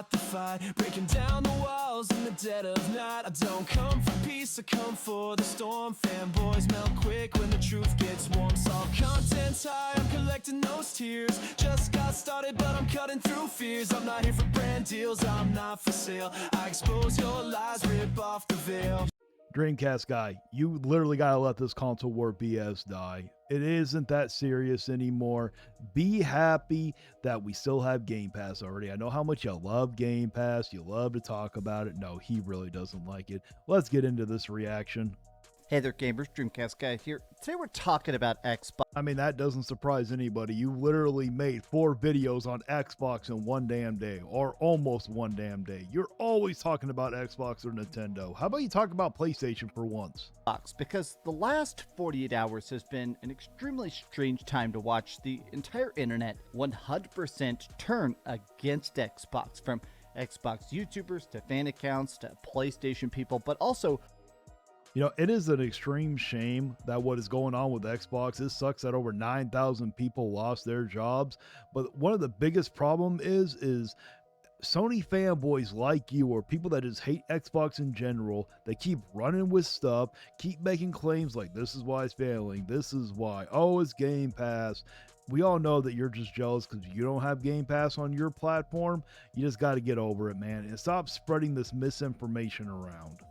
start the fight, breaking down the walls in the dead of night. I don't come for peace, I come for the storm. Fanboys melt quick when the truth gets warm. Saw content's high, I'm collecting those tears. Just got started, but I'm cutting through fears. I'm not here for brand deals, I'm not for sale. I expose your lies, rip off the veil. Dreamcast guy, you literally gotta let this console war BS die. It isn't that serious anymore. Be happy that we still have Game Pass already. I know how much you love Game Pass. You love to talk about it. No, he really doesn't like it. Let's get into this reaction. Hey there, gamers. Dreamcast guy here. Today we're talking about Xbox. I mean, that doesn't surprise anybody. You literally made 4 videos on Xbox in one damn day, or almost one damn day. You're always talking about Xbox or Nintendo. How about you talk about PlayStation for once? Because the last 48 hours has been an extremely strange time to watch the entire internet 100% turn against Xbox, from Xbox YouTubers to fan accounts to PlayStation people, but also, you know, it is an extreme shame that what is going on with Xbox. It sucks that over 9,000 people lost their jobs. But one of the biggest problem is Sony fanboys like you, or people that just hate Xbox in general, they keep running with stuff, keep making claims like this is why it's failing, this is why, oh, it's Game Pass. We all know that you're just jealous because you don't have Game Pass on your platform. You just got to get over it, man, and stop spreading this misinformation around.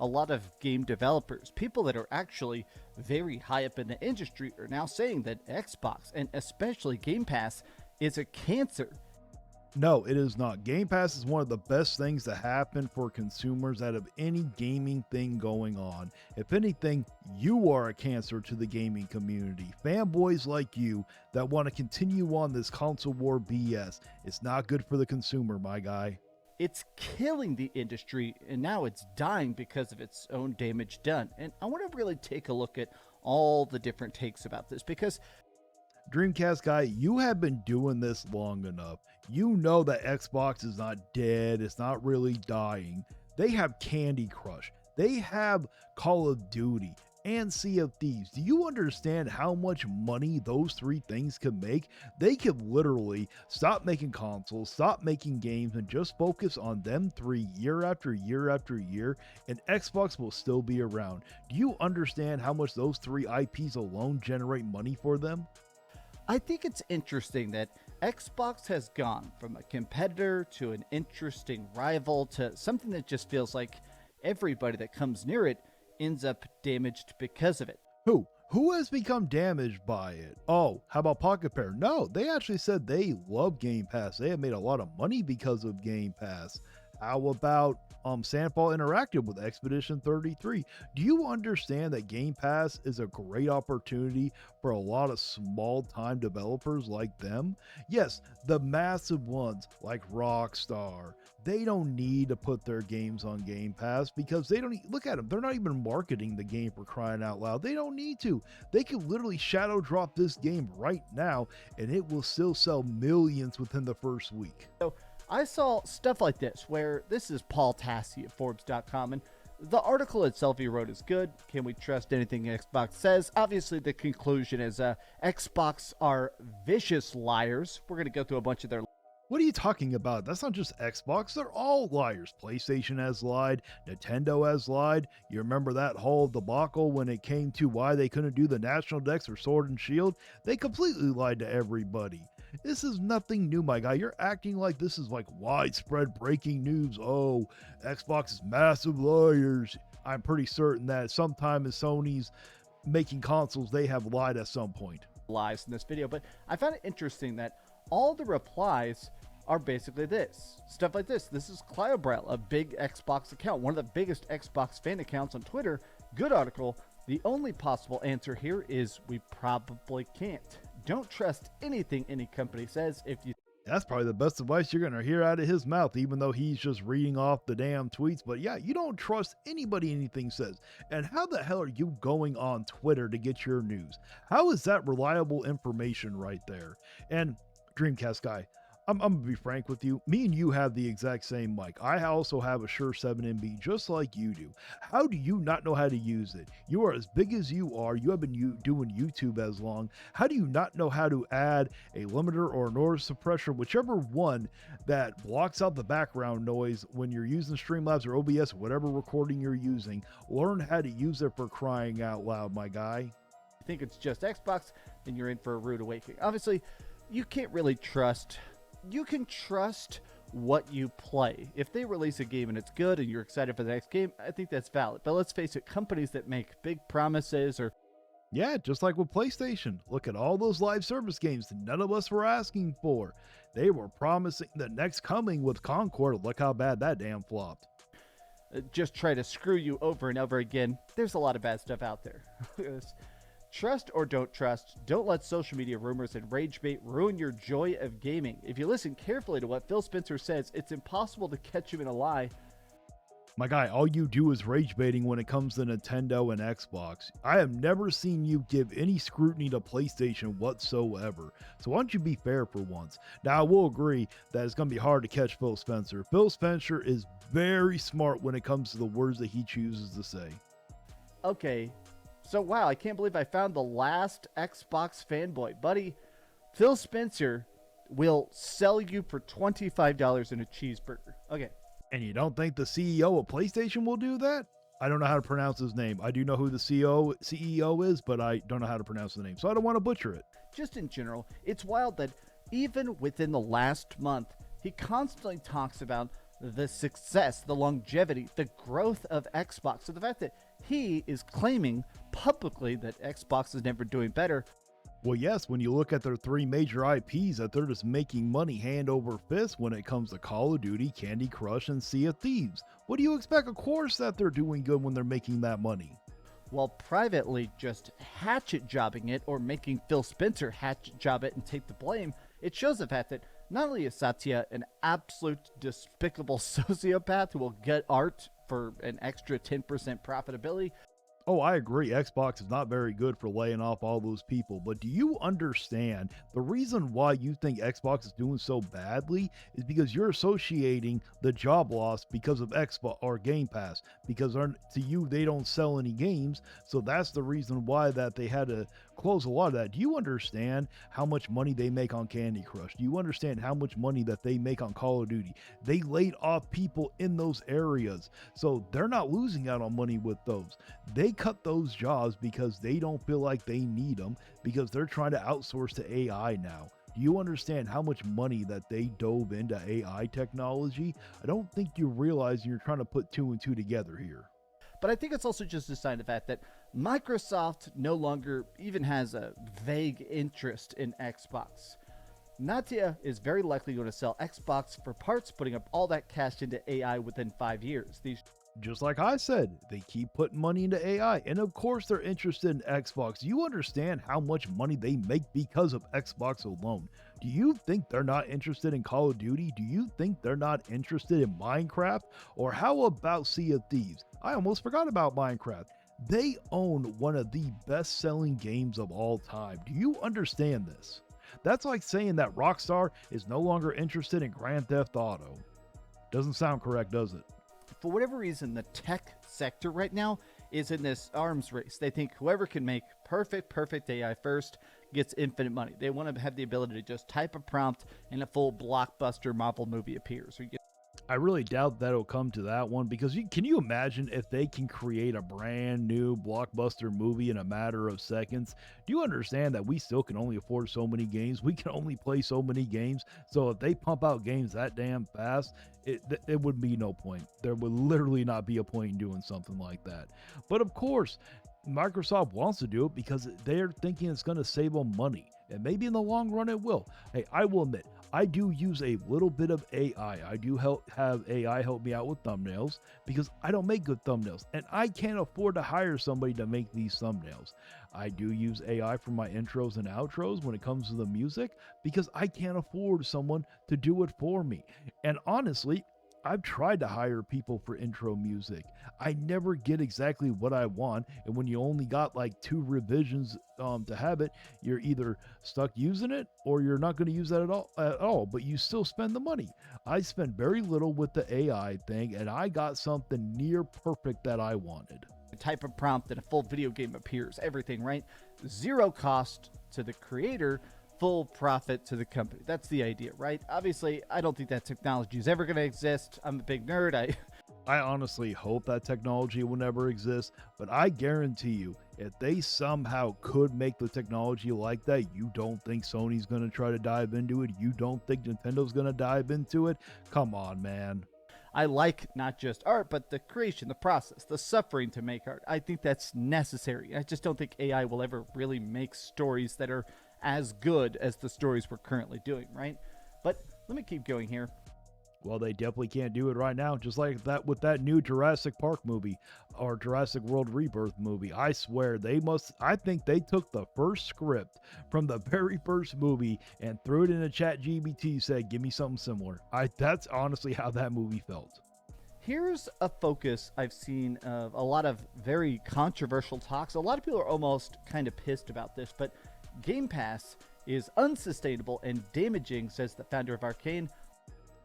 a lot of game developers, people that are actually very high up in the industry, are now saying that Xbox, and especially Game Pass, is a cancer. No, it is not. Game Pass is one of the best things to happen for consumers out of any gaming thing going on. If anything, you are a cancer to the gaming community. Fanboys like you that want to continue on this console war BS. It's not good for the consumer, my guy. It's killing the industry, and now it's dying because of its own damage done. And I want to really take a look at all the different takes about this, because Dreamcast guy, you have been doing this long enough. You know that Xbox is not dead. It's not really dying. They have Candy Crush. They have Call of Duty and Sea of Thieves. Do you understand how much money those three things can make? They could literally stop making consoles, stop making games, and just focus on them three year after year after year, and Xbox will still be around. Do you understand how much those three IPs alone generate money for them? I think it's interesting that Xbox has gone from a competitor to an interesting rival to something that just feels like everybody that comes near it ends up damaged because of it. Who has become damaged by it? Oh, how about Pocket Pair? No, they actually said they love Game Pass. They have made a lot of money because of Game Pass. How about Sandfall Interactive with Expedition 33? Do you understand that Game Pass is a great opportunity for a lot of small-time developers like them? Yes, the massive ones like Rockstar, they don't need to put their games on Game Pass because they don't look at them. They're not even marketing the game, for crying out loud. They don't need to. They could literally shadow drop this game right now and it will still sell millions within the first week. So I saw stuff like this, where this is Paul Tassi at Forbes.com, and the article itself he wrote is good. Can we trust anything Xbox says? Obviously, the conclusion is Xbox are vicious liars. We're going to go through a bunch of their... What are you talking about? That's not just Xbox. They're all liars. PlayStation has lied. Nintendo has lied. You remember that whole debacle when it came to why they couldn't do the National Dex for Sword and Shield? They completely lied to everybody. This is nothing new, my guy. You're acting like this is like widespread breaking news. Oh, Xbox is massive liars. I'm pretty certain that sometime as Sony's making consoles, they have lied at some point. Lies in this video, but I found it interesting that all the replies are basically this. Stuff like this. This is Clyobrel, a big Xbox account, one of the biggest Xbox fan accounts on Twitter. Good article. The only possible answer here is we probably can't. Don't trust anything any company says. That's probably the best advice you're going to hear out of his mouth, even though he's just reading off the damn tweets. But yeah, you don't trust anybody anything says. And how the hell are you going on Twitter to get your news? How is that reliable information right there? And Dreamcast guy, I'm gonna be frank with you. Me and you have the exact same mic. I also have a Shure 7MB just like you do. How do you not know how to use it? You are as big as you are. You have been doing YouTube as long. How do you not know how to add a limiter or a noise suppressor, whichever one that blocks out the background noise when you're using Streamlabs or OBS, whatever recording you're using? Learn how to use it, for crying out loud, my guy. I think it's just Xbox, then you're in for a rude awakening. Obviously, you can't really trust. You can trust what you play. If they release a game and it's good and you're excited for the next game, I think that's valid. But let's face it, companies that make big promises or Yeah, just like with PlayStation. Look at all those live service games that none of us were asking for. They were promising the next coming with Concord. Look how bad that damn flopped. just try to screw you over and over again, there's a lot of bad stuff out there. Trust or don't trust, don't let social media rumors and rage bait ruin your joy of gaming. If you listen carefully to what Phil Spencer says, it's impossible to catch him in a lie. My guy, all you do is rage baiting when it comes to Nintendo and Xbox. I have never seen you give any scrutiny to PlayStation whatsoever. So why don't you be fair for once? Now, I will agree that it's going to be hard to catch Phil Spencer. Phil Spencer is very smart when it comes to the words that he chooses to say. Okay, so wow, I can't believe I found the last Xbox fanboy. Buddy, Phil Spencer will sell you for $25 in a cheeseburger. Okay. And you don't think the CEO of PlayStation will do that? I don't know how to pronounce his name. I do know who the CEO is, but I don't know how to pronounce the name, so I don't want to butcher it. Just in general, it's wild that even within the last month, he constantly talks about the success, the longevity, the growth of Xbox. So the fact that he is claiming publicly that Xbox is never doing better. Well, yes, when you look at their three major IPs, that they're just making money hand over fist when it comes to Call of Duty, Candy Crush, and Sea of Thieves. What do you expect? Of course that they're doing good when they're making that money. While privately just hatchet jobbing it or making Phil Spencer hatchet job it and take the blame, it shows the fact that not only is Satya an absolute despicable sociopath who will get art for an extra 10% profitability. Oh, I agree. Xbox is not very good for laying off all those people. But do you understand the reason why you think Xbox is doing so badly is because you're associating the job loss because of Xbox or Game Pass, because to you, they don't sell any games. So that's the reason why that they had to close a lot of that. Do you understand how much money they make on Candy Crush? Do you understand how much money that they make on Call of Duty? They laid off people in those areas. So they're not losing out on money with those. They cut those jobs because they don't feel like they need them, because they're trying to outsource to AI now. Do you understand how much money that they dove into AI technology? I don't think you realize you're trying to put two and two together here. But I think it's also just a sign of the fact that Microsoft no longer even has a vague interest in Xbox. Natya is very likely going to sell Xbox for parts, putting up all that cash into AI within 5 years. Just like I said, they keep putting money into AI, and of course they're interested in Xbox. You understand how much money they make because of Xbox alone. Do you think they're not interested in Call of Duty? Do you think they're not interested in Minecraft? Or how about Sea of Thieves? I almost forgot about Minecraft. They own one of the best-selling games of all time. Do you understand this? That's like saying that Rockstar is no longer interested in Grand Theft Auto. Doesn't sound correct, does it? For whatever reason, the tech sector right now is in this arms race. They think whoever can make perfect AI first gets infinite money. They want to have the ability to just type a prompt and a full blockbuster Marvel movie appears. I really doubt that it'll come to that one, because can you imagine if they can create a brand new blockbuster movie in a matter of seconds? Do you understand that we still can only afford so many games? We can only play so many games. So if they pump out games that damn fast, it would be no point. There would literally not be a point in doing something like that. But of course, Microsoft wants to do it because they're thinking it's going to save them money. And maybe in the long run it will. Hey, I will admit, I do use a little bit of AI. I do have AI help me out with thumbnails because I don't make good thumbnails. And I can't afford to hire somebody to make these thumbnails. I do use AI for my intros and outros when it comes to the music because I can't afford someone to do it for me. And honestly, I've tried to hire people for intro music. I never get exactly what I want, and when you only got like 2 revisions to have it, you're either stuck using it or you're not going to use that at all, but you still spend the money. I spent very little with the AI thing, and I got something near perfect that I wanted. Type of prompt and a full video game appears, everything, right? Zero cost to the creator, full profit to the company. That's the idea, right? Obviously, I don't think that technology is ever going to exist. I'm a big nerd. I honestly hope that technology will never exist, but I guarantee you, if they somehow could make the technology like that, you don't think Sony's going to try to dive into it? You don't think Nintendo's going to dive into it? Come on, man. I like not just art, but the creation, the process, the suffering to make art. I think that's necessary. I just don't think AI will ever really make stories that are as good as the stories we're currently doing, right? But let me keep going here. Well, they definitely can't do it right now, just like that with that new Jurassic Park movie or Jurassic World Rebirth movie. I swear I think they took the first script from the very first movie and threw it in a ChatGPT, said, give me something similar. That's honestly how that movie felt. Here's a focus I've seen of a lot of very controversial talks. A lot of people are almost kind of pissed about this, but Game Pass is unsustainable and damaging, says the founder of Arcane.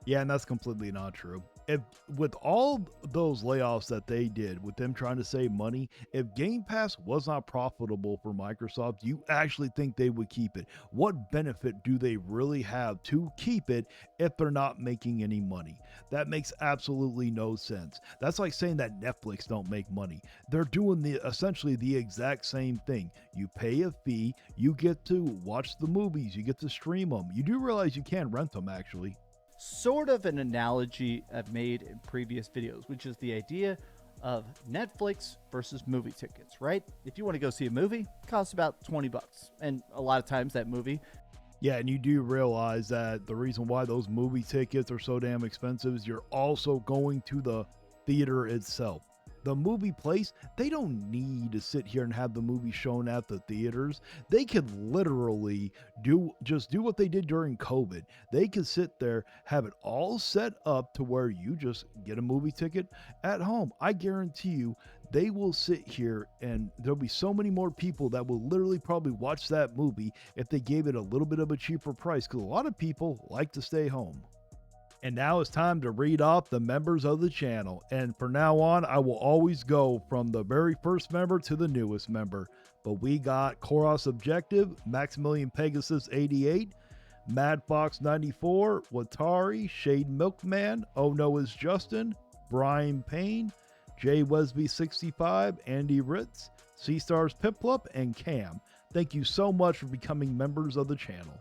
Yeah, and that's completely not true. If with all those layoffs that they did, with them trying to save money, if Game Pass was not profitable for Microsoft, do you actually think they would keep it? What benefit do they really have to keep it if they're not making any money? That makes absolutely no sense. That's like saying that Netflix don't make money. They're doing essentially the exact same thing. You pay a fee, you get to watch the movies, you get to stream them. You do realize you can rent them, actually. Sort of an analogy I've made in previous videos, which is the idea of Netflix versus movie tickets, right? If you want to go see a movie, it costs about $20. And a lot of times that movie. Yeah, and you do realize that the reason why those movie tickets are so damn expensive is you're also going to the theater itself. The movie place, they don't need to sit here and have the movie shown at the theaters. They could literally do what they did during COVID. They could sit there, have it all set up to where you just get a movie ticket at home. I guarantee you, they will sit here and there'll be so many more people that will literally probably watch that movie if they gave it a little bit of a cheaper price, because a lot of people like to stay home. And now it's time to read off the members of the channel. And from now on, I will always go from the very first member to the newest member. But we got Koros Objective, Maximilian Pegasus 88, Mad Fox 94, Watari, Shade Milkman, Oh No Is Justin, Brian Payne, Jay Wesby 65, Andy Ritz, Sea Stars Piplup, and Cam. Thank you so much for becoming members of the channel.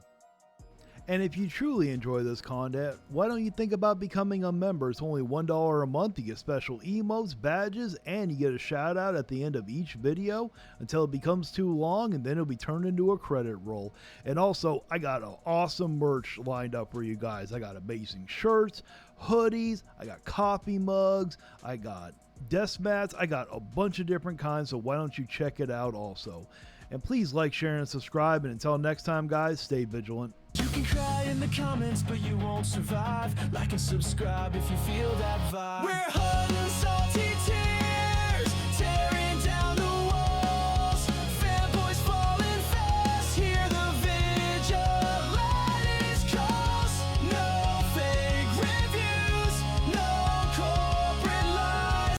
And if you truly enjoy this content, why don't you think about becoming a member? It's only $1 a month. You get special emotes, badges, and you get a shout out at the end of each video until it becomes too long, and then it'll be turned into a credit roll. And also, I got an awesome merch lined up for you guys. I got amazing shirts, hoodies, I got coffee mugs, I got desk mats, I got a bunch of different kinds, so why don't you check it out also. And please like, share, and subscribe. And until next time, guys, stay vigilant. You can cry in the comments, but you won't survive. Like and subscribe if you feel that vibe. We're hunting so